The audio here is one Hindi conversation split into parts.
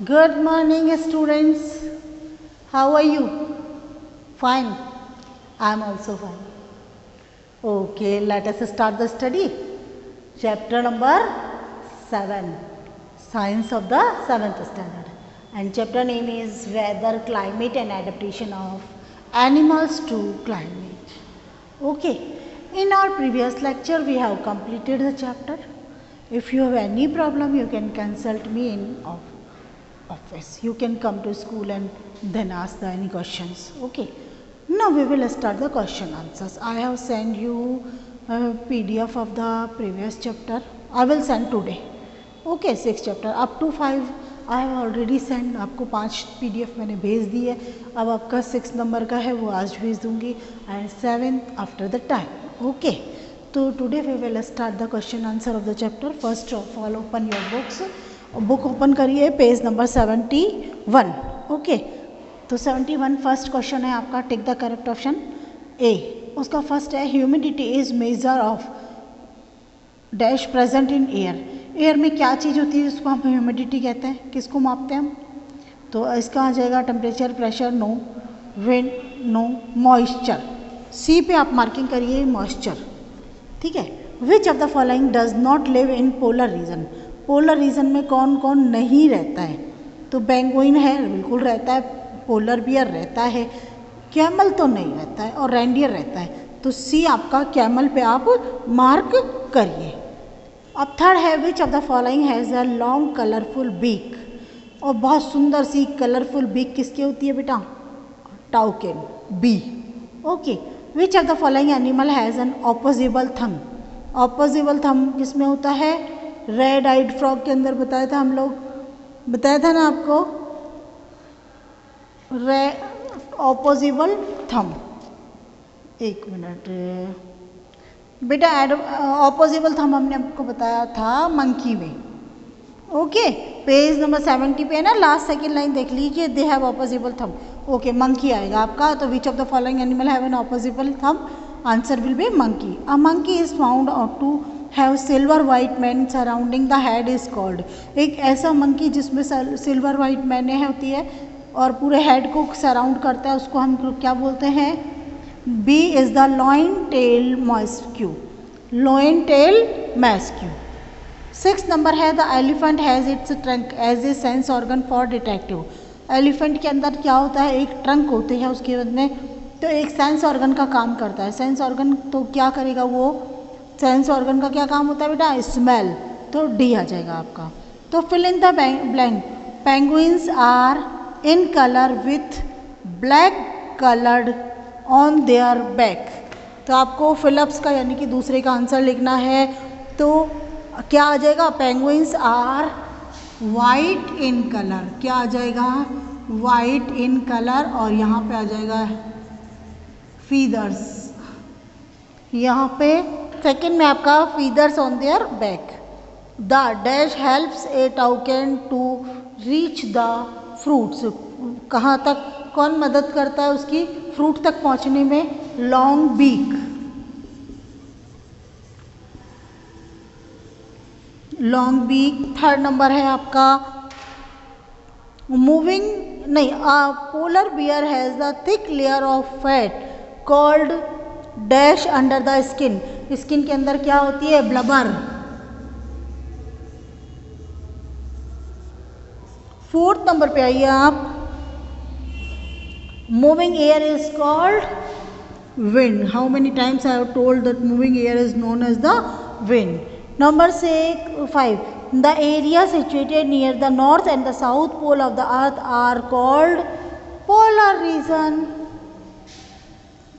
Good morning, students. How are you? Fine. I am also fine. Okay, let us start the study. Chapter number 7, Science of the 7th Standard. And chapter name is Weather, Climate and Adaptation of Animals to Climate. Okay, in our previous lecture we have completed the chapter. If you have any problem, you can consult me in office. You can come to school and then ask any questions. Okay. Now we will start the question answers. I have sent you a PDF of the previous chapter. I will send today. Okay, 6 chapter up to 5 I have already sent. आपको 5 PDF मैंने भेज दी है. अब आपका 6 नंबर का है वो आज भेज दूंगी and 7th after the time. Okay. So today we will start the question answer of the chapter. First of all, open your books. Book open करिए पेज नंबर 71. ओके, तो 71 फर्स्ट क्वेश्चन है आपका. Tick the correct option A. उसका फर्स्ट है humidity is measure of dash present in air. Air में क्या चीज़ होती है जिसको हम ह्यूमिडिटी कहते हैं, किसको मापते हैं हम? तो इसका आ जाएगा temperature, pressure no, wind no, moisture. C पे आप मार्किंग करिए मॉइस्चर. ठीक है. Which of the following does not live in polar region. Polar region में कौन कौन नहीं रहता है? तो पेंगुइन है, बिल्कुल रहता है. पोलर बियर रहता है. कैमल तो नहीं रहता है और रेंडियर रहता है. तो सी आपका कैमल पे आप मार्क करिए. अब थर्ड है which of the following has a long colourful beak. और बहुत सुंदर सी कलरफुल बीक किसकी होती है बेटा? Toucan, B. Okay. Which of the following animal has an opposable thumb. Opposable thumb किसमें होता है? रेड आइड फ्रॉग के अंदर बताया था हम लोग, बताया था ना आपको, ऑपोजिबल थंब. एक मिनट बेटा, ऑपोजिबल थंब हमने आपको बताया था मंकी में. ओके, पेज नंबर 70 पे है ना, लास्ट सेकंड लाइन देख लीजिए. They have opposable thumb. Okay, monkey आएगा आपका. तो which of the following animal have an opposable thumb. Answer will be monkey. A monkey is found to have silver white mane surrounding the head is called. एक ऐसा मंकी जिसमें सिल्वर वाइट मैन होती है और पूरे हेड को सराउंड करता है, उसको हम क्या बोलते हैं? B is the lion tail macaque. Lion tail macaque. 6 नंबर है the elephant has its trunk as a sense organ for detective. Elephant के अंदर क्या होता है? एक ट्रंक होती है उसके अंदर, तो एक सेंस ऑर्गन का काम करता है. सेंस ऑर्गन तो क्या करेगा वो? सेंस ऑर्गन का क्या काम होता है बेटा? स्मेल. तो डी आ जाएगा आपका. तो fill in the blank. Penguins are in colour with black coloured on their back. तो आपको फिलअप्स का यानी कि दूसरे का आंसर लिखना है. तो क्या आ जाएगा? Penguins are white in colour. क्या आ जाएगा? White in colour. और यहाँ पे आ जाएगा फीदर्स. यहाँ पे सेकेंड में आपका feathers on their back. The dash helps a toucan to reach the fruits. कहाँ तक कौन मदद करता है उसकी फ्रूट तक पहुँचने में? Long beak. Long beak. Third number है आपका मूविंग नहीं, polar bear has the thick layer of fat called dash under the skin. Skin के अंदर क्या होती है? ब्लबर. फोर्थ नंबर पे आइए आप. Moving air is called wind. How many times I have told that moving air is known as the wind. Number 5 the area situated near the north and the south pole of the earth are called polar region.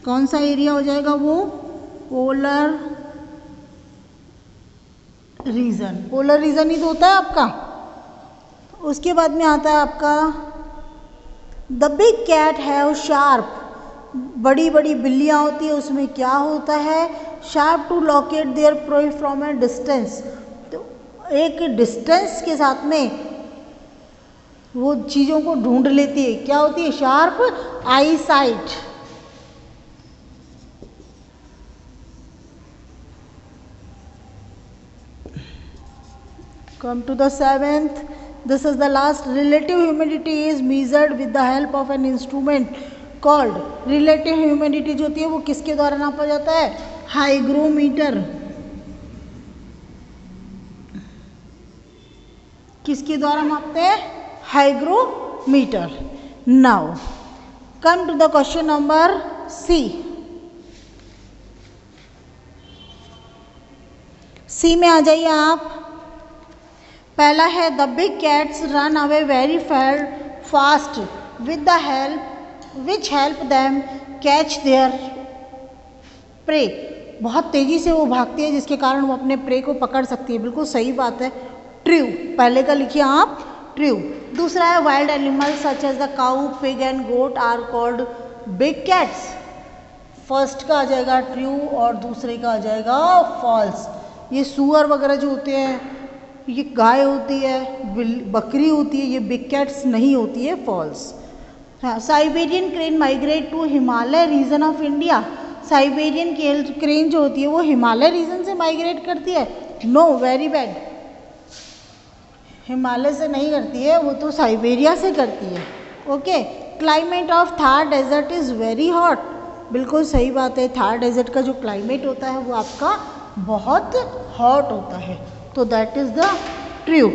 कौन सा एरिया हो जाएगा वो? Polar region. पोलर रीजन ही तो होता है आपका. उसके बाद में आता है आपका the big cat have sharp. बड़ी बड़ी बिल्लियाँ होती है, उसमें क्या होता है? Sharp to locate their prey from a distance. तो एक डिस्टेंस के साथ में वो चीज़ों को ढूंढ लेती है. क्या होती है? Sharp I site. Come to the 7th. This is the last. Relative humidity is measured with the help of an instrument called. Relative humidity जो होती है वो किसके द्वारा नापा जाता है? हाइग्रोमीटर. किसके द्वारा मापते हैं? Hygrometer. Now come to the question number C. C में आ जाइए आप. पहला है the big cats run away very fast with the help which help them catch their prey. बहुत तेजी से वो भागती है जिसके कारण वो अपने प्रे को पकड़ सकती है. बिल्कुल सही बात है. ट्रू. पहले का लिखिए आप ट्रू. दूसरा है wild animals such as the cow pig and goat are called big cats. First का आ जाएगा ट्रू और दूसरे का आ जाएगा फॉल्स. ये सुअर वगैरह जो होते हैं, ये गाय होती है, बकरी होती है, ये बिग कैट्स नहीं होती है. फॉल्स. हाँ. Siberian crane migrate to Himalaya region of India. Siberian crane जो होती है वो हिमालय रीजन से माइग्रेट करती है? No, very bad. हिमालय से नहीं करती है, वो तो साइबेरिया से करती है. Okay. Climate of Thar desert is very hot. बिल्कुल सही बात है. थार डेजर्ट का जो क्लाइमेट होता है वो आपका बहुत हॉट होता है. तो that is the true.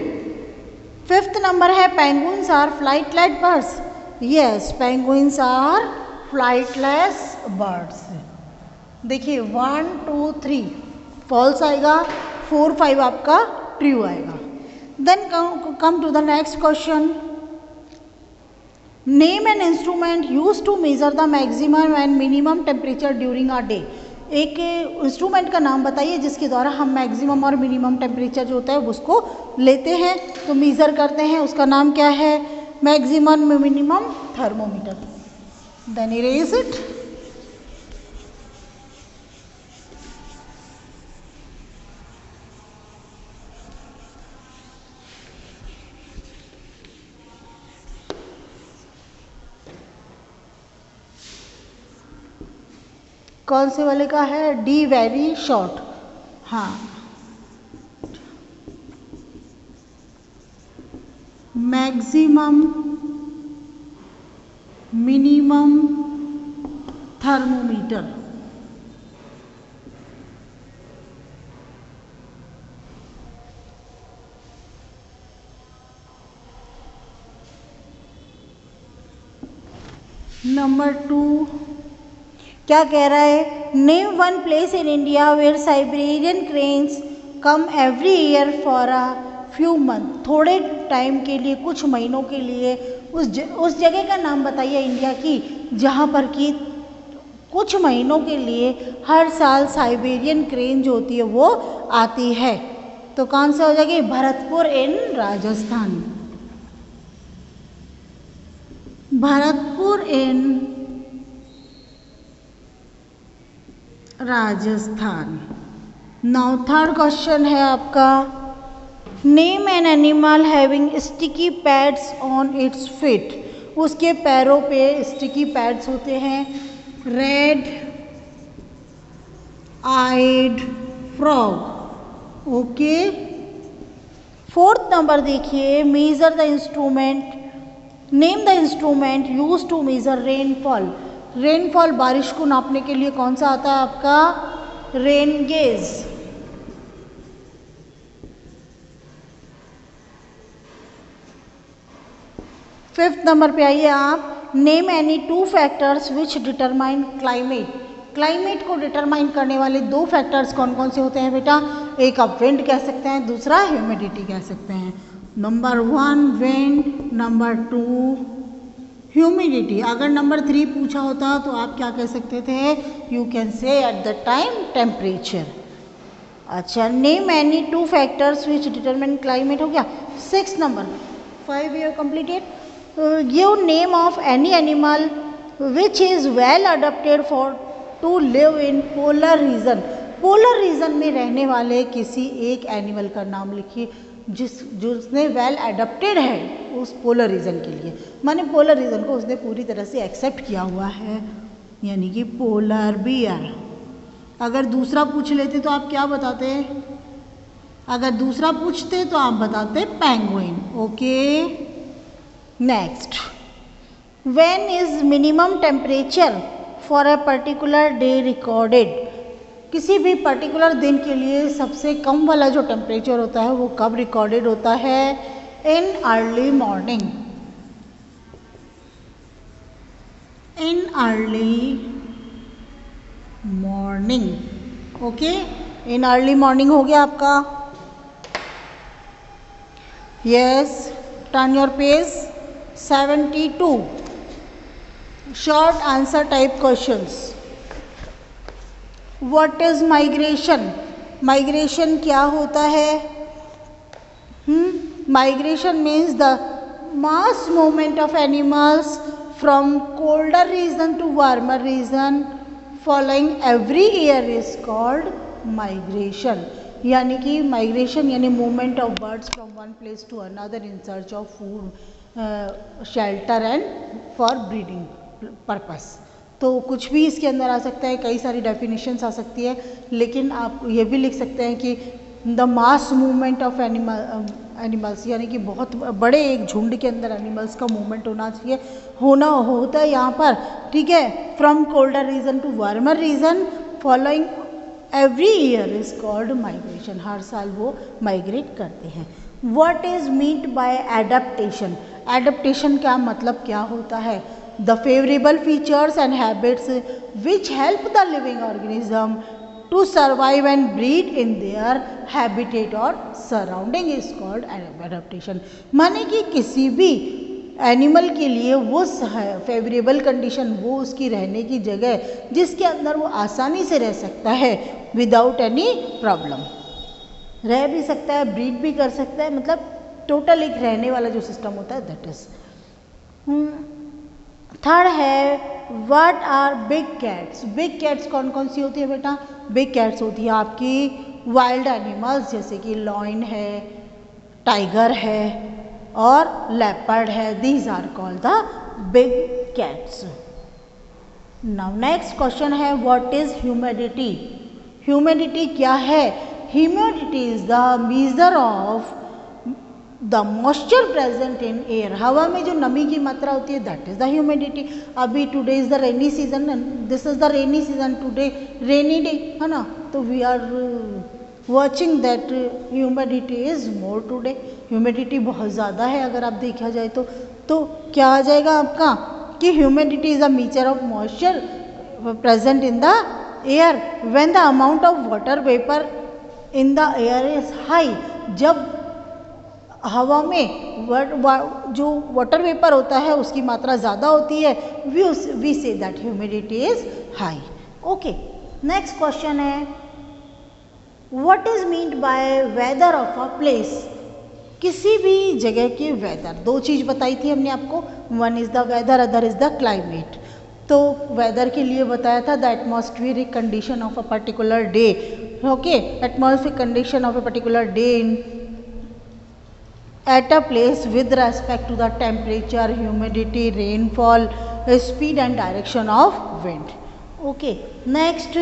Fifth number है penguins are flightless birds. Yes, penguins are flightless birds. देखिए 1 2 3 फॉल्स आएगा, 4 5 आपका ट्रू आएगा. Then come to the next question. Name an instrument use to measure the maximum and minimum temperature during a day. एक इंस्ट्रूमेंट का नाम बताइए जिसके द्वारा हम मैक्सिमम और मिनिमम टेम्परेचर जो होता है उसको लेते हैं, तो मेज़र करते हैं. उसका नाम क्या है? Maximum minimum thermometer. Then erase it. कौन से वाले का है? D, very short. हाँ. Maximum minimum thermometer. नंबर 2 क्या कह रहा है? Name one place in India where Siberian cranes come every year for a few month. थोड़े टाइम के लिए, कुछ महीनों के लिए उस जगह का नाम बताइए इंडिया की जहाँ पर कि कुछ महीनों के लिए हर साल साइबेरियन क्रेन जो होती है वो आती है. तो कौन सा हो जाएगी? Bharatpur in Rajasthan. Bharatpur in Rajasthan. Now third question है आपका. Name an animal having sticky pads on its feet. उसके पैरों पे स्टिकी पैड्स होते हैं. Red eyed frog. Okay. Fourth number देखिए. Measure the instrument. Name the instrument use to measure rainfall. Rainfall, बारिश को नापने के लिए कौन सा आता है आपका? Rain gauge. फिफ्थ नंबर पे आइए आप. Name any 2 factors which determine climate. Climate को डिटरमाइन करने वाले 2 फैक्टर्स कौन कौन से होते हैं बेटा? एक आप विंड कह सकते हैं, दूसरा ह्यूमिडिटी कह सकते हैं. Number 1 wind, number 2 humidity. अगर नंबर 3 पूछा होता तो आप क्या कह सकते थे? You can say at the time temperature. अच्छा. Name any 2 factors which determine climate हो गया. 6 number. 5 you completed. Give name of any animal which is well adapted for to live in polar region. Polar region में रहने वाले किसी एक एनिमल का नाम लिखिए जिसने वेल एडप्टेड है उस पोलर रीजन के लिए. माने पोलर रीजन को उसने पूरी तरह से एक्सेप्ट किया हुआ है, यानी कि पोलर बियर. अगर दूसरा पूछ लेते तो आप क्या बताते? अगर दूसरा पूछते तो आप बताते penguin. Okay, next, when is minimum temperature for a particular day recorded? किसी भी पर्टिकुलर दिन के लिए सबसे कम वाला जो टेम्परेचर होता है वो कब रिकॉर्डेड होता है? In early morning. In early morning. Okay, in early morning हो गया आपका। Yes, turn your page 72। Short answer type questions. What is migration? Migration क्या होता है? Migration means the mass movement of animals from colder region to warmer region following every year is called migration. यानी कि माइग्रेशन यानी movement of birds from one place to another in search of food, shelter and for breeding purpose. तो कुछ भी इसके अंदर आ सकता है, कई सारी डेफिनेशंस आ सकती है, लेकिन आप ये भी लिख सकते हैं कि the mass movement of animals, यानी कि बहुत बड़े एक झुंड के अंदर एनिमल्स का मूवमेंट होना चाहिए, होता है यहाँ पर, ठीक है। From colder region to warmer region following every year is called migration. हर साल वो माइग्रेट करते हैं। What is meant by adaptation? Adaptation का मतलब क्या होता है? The favorable features and habits which help the living organism to survive and breed in their habitat or surrounding is called adaptation। माने कि किसी भी एनिमल के लिए वो फेवरेबल कंडीशन, वो उसकी रहने की जगह जिसके अंदर वो आसानी से रह सकता है विदाउट एनी प्रॉब्लम, रह भी सकता है, ब्रीड भी कर सकता है, मतलब टोटल एक रहने वाला जो सिस्टम होता है दैट इज। थर्ड है what are big cats? Big cats कौन कौन सी होती है बेटा? बिग कैट्स होती है आपकी वाइल्ड एनिमल्स, जैसे कि लॉयन है, टाइगर है और लेपर्ड है। These are called the big cats. Now next question है व्हाट इज ह्यूमिडिटी? ह्यूमिडिटी क्या है? Humidity is the measure of the moisture present in air. हवा में जो नमी की मात्रा होती है दैट इज द ह्यूमिडिटी। अभी today is the rainy season, this is the rainy season, today rainy day है ना, तो we are watching that humidity is more today. Humidity बहुत ज़्यादा है अगर आप देखा जाए तो क्या आ जाएगा आपका कि humidity is a measure of moisture present in the air when the amount of water vapour in the air is high. जब हवा में जो वाटर वेपर होता है उसकी मात्रा ज़्यादा होती है, we say that humidity is high. Okay, next question है what is meant by weather of a place? किसी भी जगह के वेदर, दो चीज़ बताई थी हमने आपको, one is the weather, other is the climate. तो वेदर के लिए बताया था the atmospheric condition of a particular day. Okay, atmospheric condition of a particular day in at a place with respect to the temperature, humidity, rainfall, speed and direction of wind. Okay, next,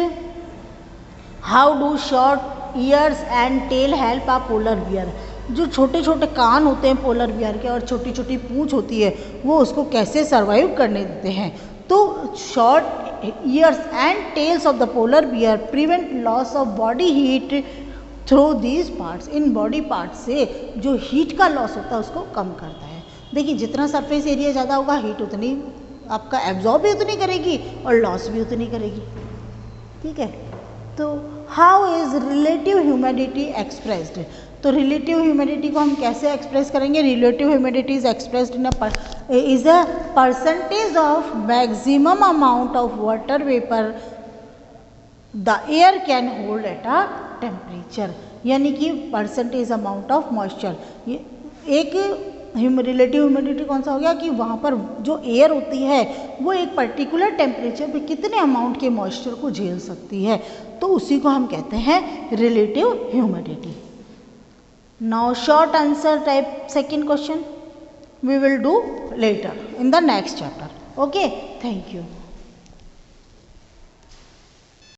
how do short ears and tail help a polar bear? जो छोटे छोटे कान होते हैं पोलर बियर के और छोटी छोटी पूंछ होती है वो उसको कैसे सर्वाइव करने देते हैं? तो short ears and tails of the polar bear prevent loss of body heat through these parts. In body part से जो हीट का लॉस होता है उसको कम करता है। देखिए जितना सरफेस एरिया ज़्यादा होगा हीट उतनी आपका एब्जॉर्ब भी उतनी करेगी और लॉस भी उतनी करेगी, ठीक है। तो how is relative humidity expressed? तो रिलेटिव ह्यूमिडिटी को हम कैसे एक्सप्रेस करेंगे? Relative humidity is expressed is a percentage of maximum amount of water vapour the air can hold at a temperature, यानी कि परसेंटेज अमाउंट ऑफ मॉइस्चर। एक रिलेटिव ह्यूमिडिटी कौन सा हो गया कि वहाँ पर जो एयर होती है वो एक पर्टिकुलर टेम्परेचर पे कितने अमाउंट के मॉइस्चर को झेल सकती है, तो उसी को हम कहते हैं relative humidity. Now short answer type second question we will do later in the next chapter. Okay, thank you.